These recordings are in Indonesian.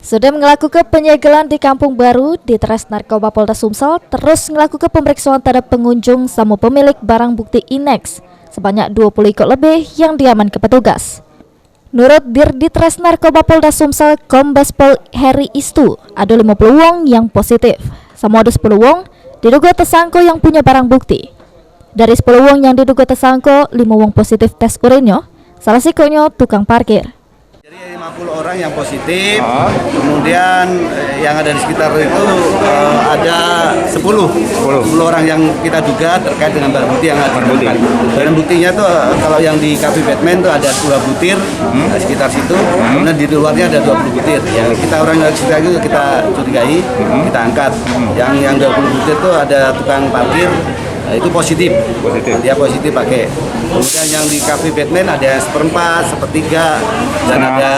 Sudah melakukan penyegelan di Kampung Baru di Tres Narkoba Polda Sumsel, terus melakukan pemeriksaan terhadap pengunjung sama pemilik barang bukti Inex sebanyak 20 ekor lebih yang diamankan petugas. Menurut Dirdi Tres Narkoba Polda Sumsel, Kombes Pol Heri Istu, ada 50 wong yang positif. Sama ada 10 wong diduga tersangka yang punya barang bukti. Dari 10 wong yang diduga tersangka, 5 wong positif tes urinnya, salah satunya tukang parkir. Jadi 50 orang yang positif, kemudian yang ada di sekitar itu ada 10 orang yang kita duga terkait dengan barang bukti yang ada ditemukan. Barang buktinya tuh kalau yang di Cafe Batman tuh ada 2 butir di sekitar situ, kemudian di luarnya ada 20 butir. Yang kita orang yang sekitar itu kita curigai, kita angkat. Yang 20 butir tuh ada tukang parkir. Itu positif. Dia positif pakai. Kemudian yang di Cafe Batman ada seperempat, sepertiga, dan ada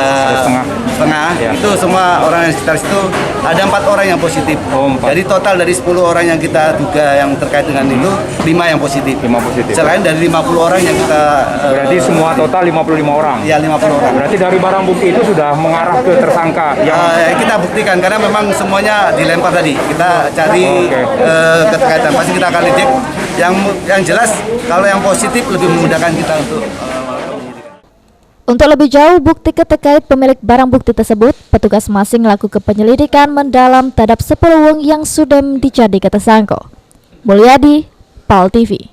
setengah. Ya. Itu semua orang yang sekitar situ ada 4 orang yang positif. Jadi total dari 10 orang yang kita duga yang terkait dengan itu 5 yang positif. 5 positif. Selain dari 50 orang yang kita berarti semua total 55 orang. Ya, 50 orang. Berarti dari barang bukti itu sudah mengarah ke tersangka. Kita buktikan karena memang semuanya dilempar tadi. Kita cari keterkaitan, pasti kita akan cek. Yang jelas kalau yang positif lebih memudahkan kita untuk lebih jauh bukti terkait pemilik barang bukti tersebut, petugas masih melakukan penyelidikan mendalam terhadap 10 wong yang sudah dijadikan tersangka. Mulyadi, PAL TV.